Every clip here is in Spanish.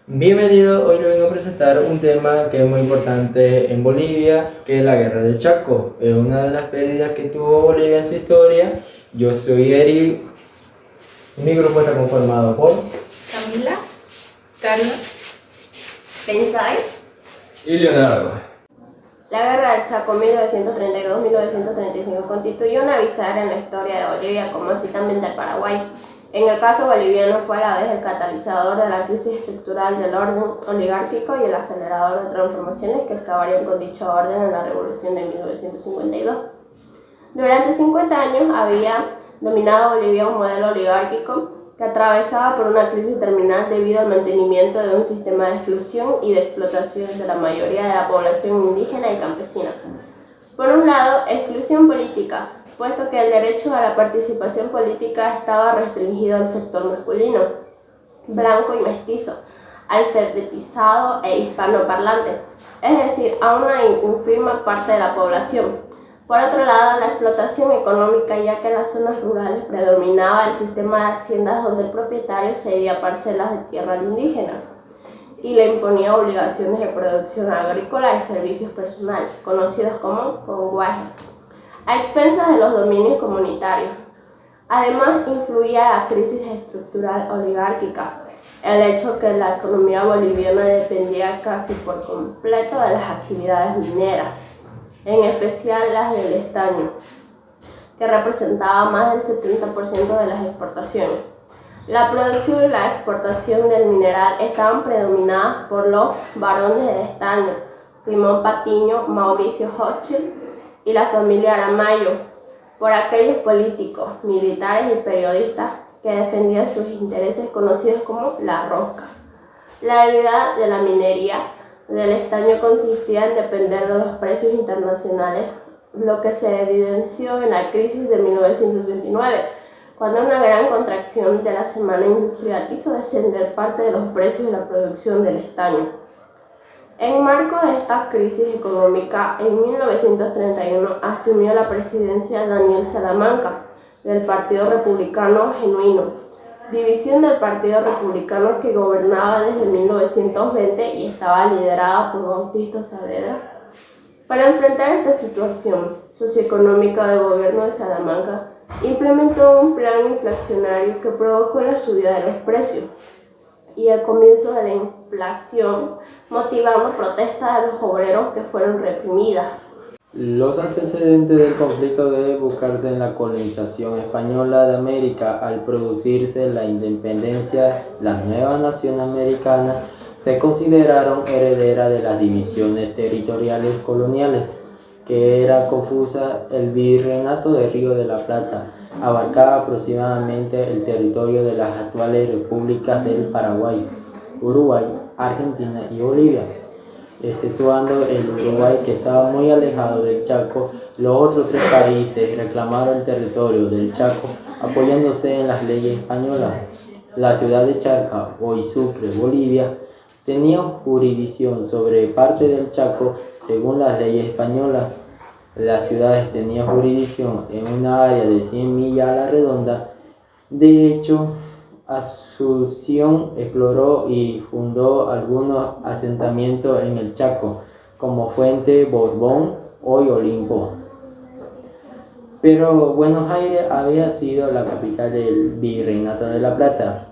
Bienvenido, hoy le vengo a presentar un tema que es muy importante en Bolivia, que es la Guerra del Chaco. Es una de las pérdidas que tuvo Bolivia en su historia. Yo soy Eri, mi grupo está conformado por Camila, Carla, Pensay. y Leonardo. La Guerra del Chaco 1932-1935 constituyó una bisagra en la historia de Bolivia, como así también del Paraguay. En el caso boliviano fue a la vez el catalizador de la crisis estructural del orden oligárquico y el acelerador de transformaciones que excavarían con dicho orden en la Revolución de 1952. Durante 50 años había dominado Bolivia un modelo oligárquico que atravesaba por una crisis terminal debido al mantenimiento de un sistema de exclusión y de explotación de la mayoría de la población indígena y campesina. Por un lado, exclusión política, puesto que el derecho a la participación política estaba restringido al sector masculino, blanco y mestizo, alfabetizado e hispanoparlante, es decir, a una infima parte de la población. Por otro lado, la explotación económica, ya que en las zonas rurales predominaba el sistema de haciendas donde el propietario cedía parcelas de tierra al indígena y le imponía obligaciones de producción agrícola y servicios personales, conocidos como conguaje, a expensas de los dominios comunitarios. Además, influía la crisis estructural oligárquica, el hecho que la economía boliviana dependía casi por completo de las actividades mineras, en especial las del estaño, que representaba más del 70% de las exportaciones. La producción y la exportación del mineral estaban predominadas por los varones de estaño, Simón Patiño, Mauricio Hochschild y la familia Aramayo, por aquellos políticos, militares y periodistas que defendían sus intereses conocidos como la rosca. La debilidad de la minería del estaño consistía en depender de los precios internacionales, lo que se evidenció en la crisis de 1929, cuando una gran contracción de la semana industrial hizo descender parte de los precios de la producción del estaño. En marco de esta crisis económica, en 1931 asumió la presidencia Daniel Salamanca, del Partido Republicano Genuino, división del Partido Republicano que gobernaba desde 1920 y estaba liderada por Bautista Saavedra. Para enfrentar esta situación socioeconómica del gobierno de Salamanca, implementó un plan inflacionario que provocó la subida de los precios y el comienzo de la inflación, motivando protestas de los obreros que fueron reprimidas. Los antecedentes del conflicto deben buscarse en la colonización española de América. Al producirse la independencia, las nuevas naciones americanas se consideraron herederas de las divisiones territoriales coloniales, que era confusa. El virreinato de Río de la Plata abarcaba aproximadamente el territorio de las actuales repúblicas del Paraguay, Uruguay, Argentina y Bolivia. Exceptuando el Uruguay, que estaba muy alejado del Chaco, los otros tres países reclamaron el territorio del Chaco apoyándose en las leyes españolas. La ciudad de Charcas, hoy Sucre, Bolivia, tenía jurisdicción sobre parte del Chaco según las leyes españolas. Las ciudades tenían jurisdicción en una área de 100 millas a la redonda. De hecho, Asunción exploró y fundó algunos asentamientos en el Chaco, como Fuente Borbón, hoy Olimpo. Pero Buenos Aires había sido la capital del Virreinato de la Plata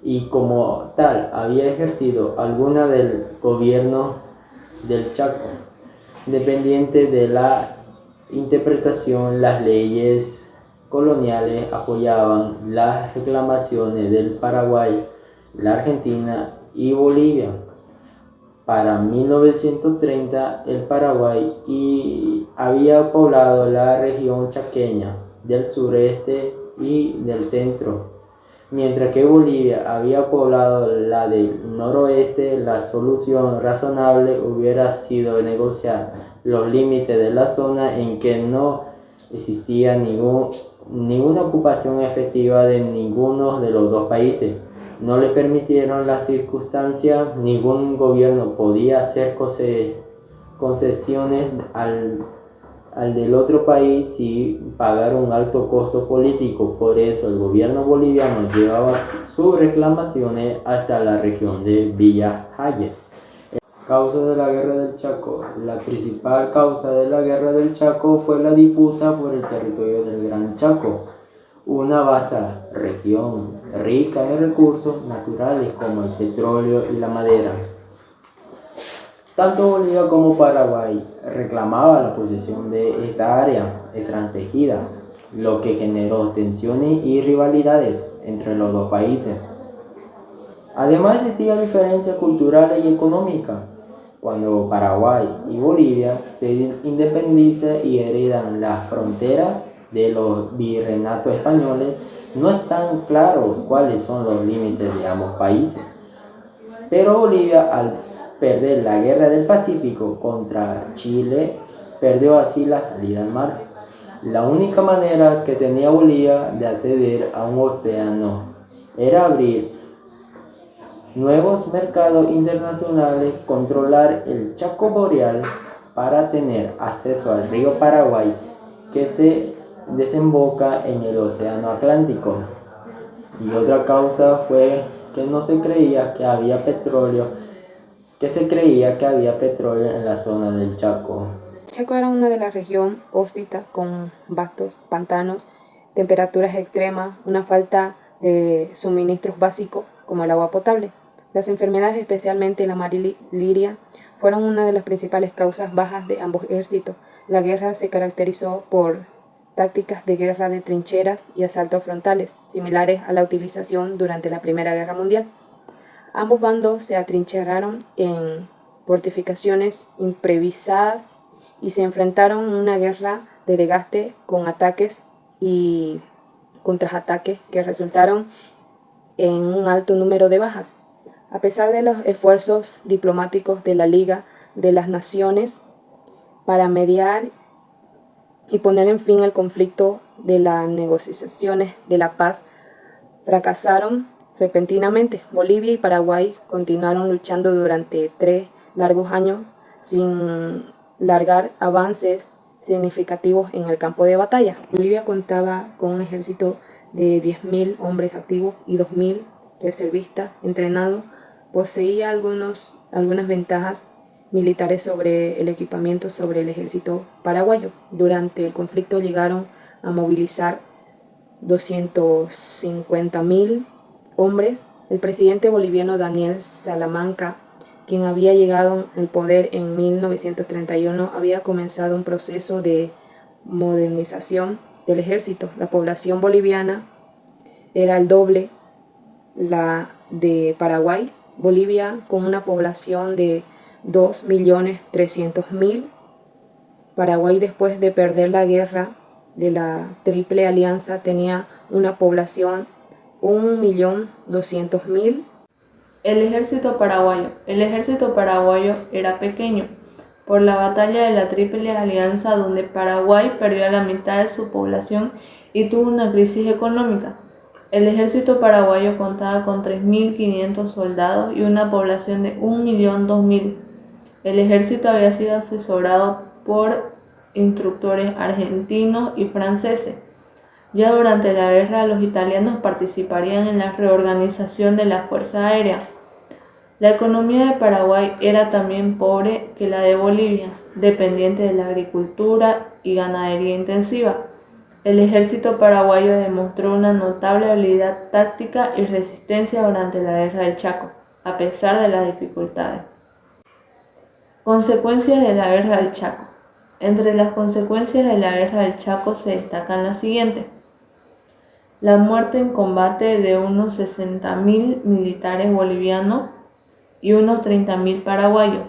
y como tal había ejercido alguna del gobierno del Chaco, dependiente de la interpretación. Las leyes coloniales apoyaban las reclamaciones del Paraguay, la Argentina y Bolivia. Para 1930 el Paraguay había poblado la región chaqueña del sureste y del centro, mientras que Bolivia había poblado la del noroeste. La solución razonable hubiera sido negociar los límites de la zona en que no existía ninguna ocupación efectiva de ninguno de los dos países. No le permitieron las circunstancias. Ningún gobierno podía hacer concesiones al del otro país sin pagar un alto costo político. Por eso el gobierno boliviano llevaba sus reclamaciones hasta la región de Villa Hayes. Causa de la Guerra del Chaco. La principal causa de la Guerra del Chaco fue la disputa por el territorio del Gran Chaco, una vasta región rica en recursos naturales como el petróleo y la madera. Tanto Bolivia como Paraguay reclamaban la posesión de esta área estrategida, lo que generó tensiones y rivalidades entre los dos países. Además existían diferencias culturales y económicas. Cuando Paraguay y Bolivia se independizan y heredan las fronteras de los virreinatos españoles, no están claros cuáles son los límites de ambos países. Pero Bolivia, al perder la Guerra del Pacífico contra Chile, perdió así la salida al mar. La única manera que tenía Bolivia de acceder a un océano era abrir nuevos mercados internacionales, controlar el Chaco Boreal para tener acceso al río Paraguay que se desemboca en el océano Atlántico. Y otra causa fue que no se creía que había petróleo, en la zona del Chaco. Chaco era una de las regiones hóspitas con vastos pantanos, temperaturas extremas, una falta de suministros básicos como el agua potable. Las enfermedades, especialmente la malaria, fueron una de las principales causas bajas de ambos ejércitos. La guerra se caracterizó por tácticas de guerra de trincheras y asaltos frontales, similares a la utilización durante la Primera Guerra Mundial. Ambos bandos se atrincheraron en fortificaciones improvisadas y se enfrentaron en una guerra de desgaste con ataques y contraataques que resultaron en un alto número de bajas. A pesar de los esfuerzos diplomáticos de la Liga de las Naciones para mediar y poner en fin al conflicto, de las negociaciones de la paz fracasaron repentinamente. Bolivia y Paraguay continuaron luchando durante 3 largos años sin lograr avances significativos en el campo de batalla. Bolivia contaba con un ejército de 10.000 hombres activos y 2.000 reservistas entrenados. Poseía algunas ventajas militares sobre el equipamiento sobre el ejército paraguayo. Durante el conflicto llegaron a movilizar 250.000 hombres. El presidente boliviano Daniel Salamanca, quien había llegado al poder en 1931, había comenzado un proceso de modernización del ejército. La población boliviana era el doble la de Paraguay. Bolivia, con una población de 2.300.000. Paraguay, después de perder la guerra de la Triple Alianza, tenía una población 1.200.000. El ejército paraguayo. El ejército paraguayo era pequeño por la batalla de la Triple Alianza, donde Paraguay perdió a la mitad de su población y tuvo una crisis económica. El ejército paraguayo contaba con 3.500 soldados y una población de 1.200.000. El ejército había sido asesorado por instructores argentinos y franceses. Ya durante la guerra, los italianos participarían en la reorganización de la Fuerza Aérea. La economía de Paraguay era también pobre que la de Bolivia, dependiente de la agricultura y ganadería intensiva. El ejército paraguayo demostró una notable habilidad táctica y resistencia durante la Guerra del Chaco, a pesar de las dificultades. Consecuencias de la Guerra del Chaco. Entre las consecuencias de la Guerra del Chaco se destacan las siguientes: la muerte en combate de unos 60.000 militares bolivianos y unos 30.000 paraguayos,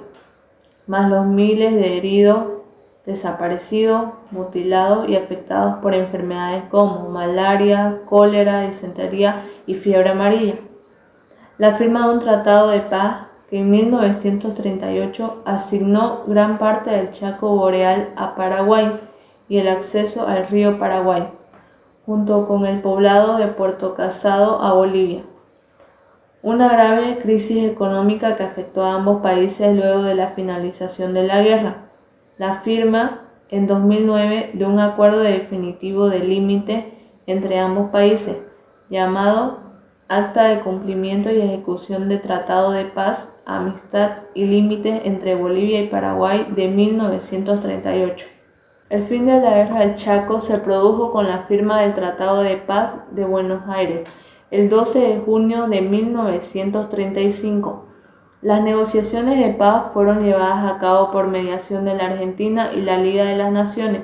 más los miles de heridos, desaparecidos, mutilados y afectados por enfermedades como malaria, cólera, disentería y fiebre amarilla. La firma de un tratado de paz que en 1938 asignó gran parte del Chaco Boreal a Paraguay y el acceso al río Paraguay, junto con el poblado de Puerto Casado, a Bolivia. Una grave crisis económica que afectó a ambos países luego de la finalización de la guerra. La firma en 2009 de un acuerdo definitivo de límite entre ambos países, llamado Acta de Cumplimiento y Ejecución de Tratado de Paz, Amistad y Límites entre Bolivia y Paraguay de 1938. El fin de la Guerra del Chaco se produjo con la firma del Tratado de Paz de Buenos Aires el 12 de junio de 1935. Las negociaciones de paz fueron llevadas a cabo por mediación de la Argentina y la Liga de las Naciones.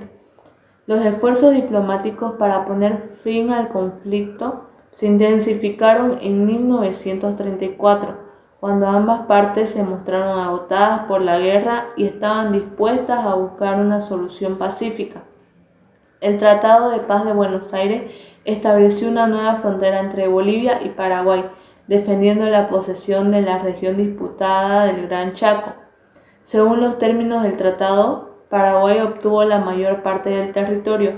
Los esfuerzos diplomáticos para poner fin al conflicto se intensificaron en 1934, cuando ambas partes se mostraron agotadas por la guerra y estaban dispuestas a buscar una solución pacífica. El Tratado de Paz de Buenos Aires estableció una nueva frontera entre Bolivia y Paraguay, defendiendo la posesión de la región disputada del Gran Chaco. Según los términos del tratado, Paraguay obtuvo la mayor parte del territorio,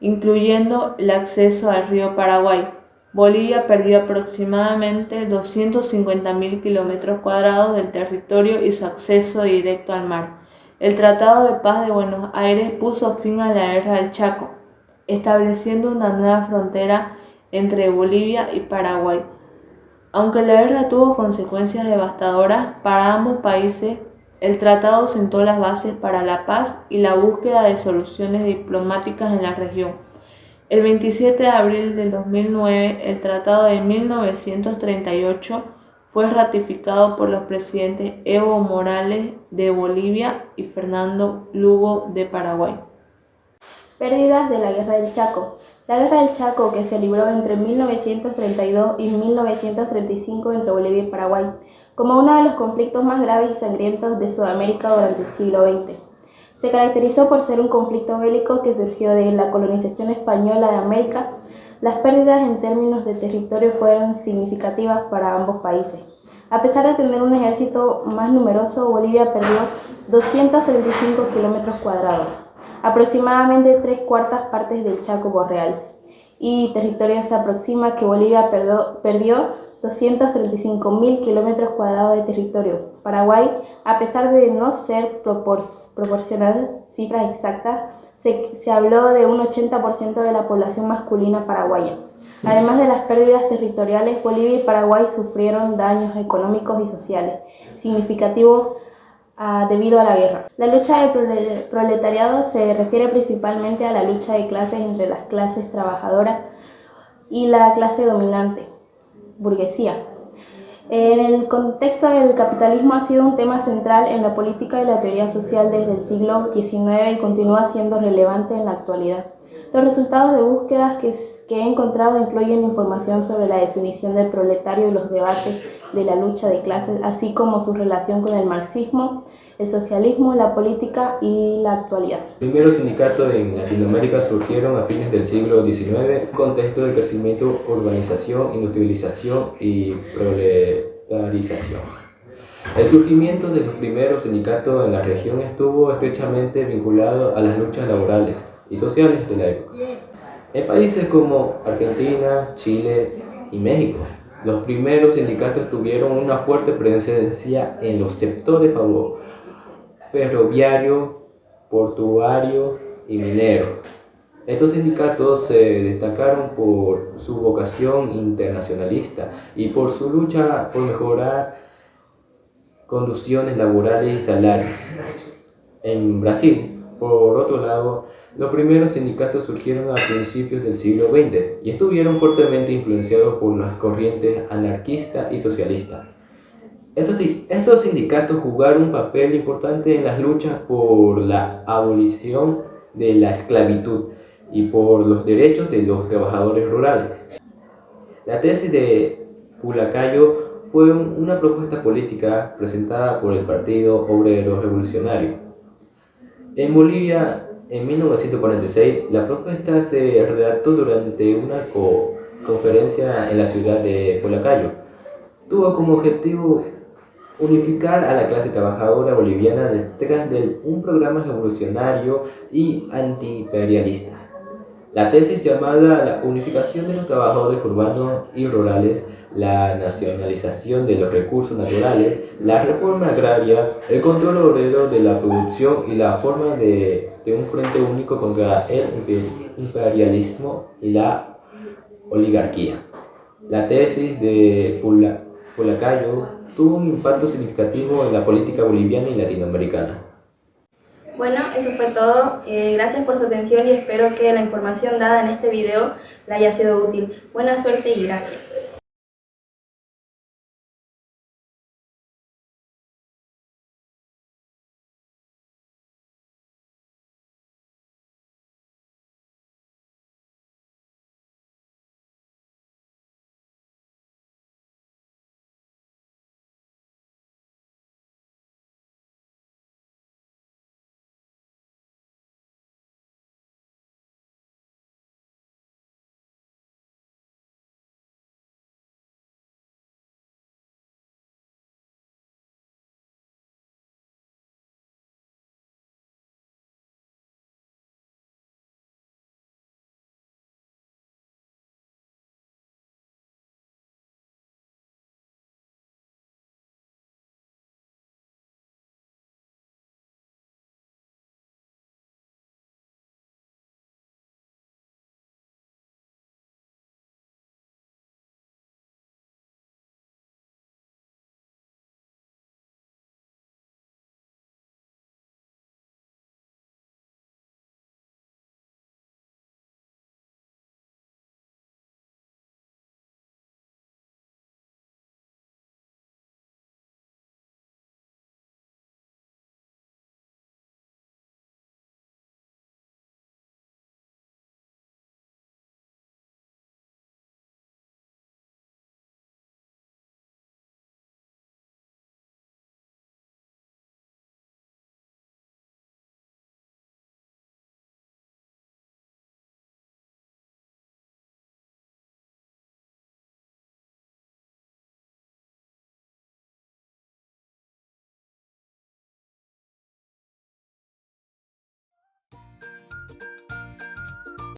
incluyendo el acceso al río Paraguay. Bolivia perdió aproximadamente 250.000 kilómetros cuadrados del territorio y su acceso directo al mar. El Tratado de Paz de Buenos Aires puso fin a la Guerra del Chaco, estableciendo una nueva frontera entre Bolivia y Paraguay. Aunque la guerra tuvo consecuencias devastadoras para ambos países, el tratado sentó las bases para la paz y la búsqueda de soluciones diplomáticas en la región. El 27 de abril del 2009, el Tratado de 1938 fue ratificado por los presidentes Evo Morales de Bolivia y Fernando Lugo de Paraguay. Pérdidas de la Guerra del Chaco. La Guerra del Chaco, que se libró entre 1932 y 1935 entre Bolivia y Paraguay, como uno de los conflictos más graves y sangrientos de Sudamérica durante el siglo XX. Se caracterizó por ser un conflicto bélico que surgió de la colonización española de América. Las pérdidas en términos de territorio fueron significativas para ambos países. A pesar de tener un ejército más numeroso, Bolivia perdió 235 kilómetros cuadrados, aproximadamente 3/4 partes del Chaco boreal, y territorio se aproxima que Bolivia perdió 235.000 kilómetros cuadrados de territorio. Paraguay, a pesar de no ser proporcional cifras exactas, se habló de un 80% de la población masculina paraguaya. Además de las pérdidas territoriales, Bolivia y Paraguay sufrieron daños económicos y sociales significativos debido a la guerra. La lucha del proletariado se refiere principalmente a la lucha de clases entre las clases trabajadoras y la clase dominante, burguesía. En el contexto del capitalismo ha sido un tema central en la política y la teoría social desde el siglo XIX y continúa siendo relevante en la actualidad. Los resultados de búsquedas que he encontrado incluyen información sobre la definición del proletario y los debates de la lucha de clases, así como su relación con el marxismo, el socialismo, la política y la actualidad. Los primeros sindicatos en Latinoamérica surgieron a fines del siglo XIX en un contexto de crecimiento, urbanización, industrialización y proletarización. El surgimiento de los primeros sindicatos en la región estuvo estrechamente vinculado a las luchas laborales y sociales de la época. En países como Argentina, Chile y México, los primeros sindicatos tuvieron una fuerte presencia en los sectores ferroviario, portuario y minero. Estos sindicatos se destacaron por su vocación internacionalista y por su lucha por mejorar condiciones laborales y salarios. En Brasil, por otro lado, los primeros sindicatos surgieron a principios del siglo XX y estuvieron fuertemente influenciados por las corrientes anarquista y socialista. Estos sindicatos jugaron un papel importante en las luchas por la abolición de la esclavitud y por los derechos de los trabajadores rurales. La tesis de Pulacayo fue una propuesta política presentada por el Partido Obrero Revolucionario. En Bolivia, en 1946, la propuesta se redactó durante una conferencia en la ciudad de Pulacayo. Tuvo como objetivo unificar a la clase trabajadora boliviana detrás de un programa revolucionario y antiimperialista. La tesis llamada La unificación de los trabajadores urbanos y rurales, la nacionalización de los recursos naturales, la reforma agraria, el control obrero de la producción y la forma de un frente único contra el imperialismo y la oligarquía. La tesis de Pulacayo tuvo un impacto significativo en la política boliviana y latinoamericana. Bueno, eso fue todo. Gracias por su atención y espero que la información dada en este video le haya sido útil. Buena suerte y gracias.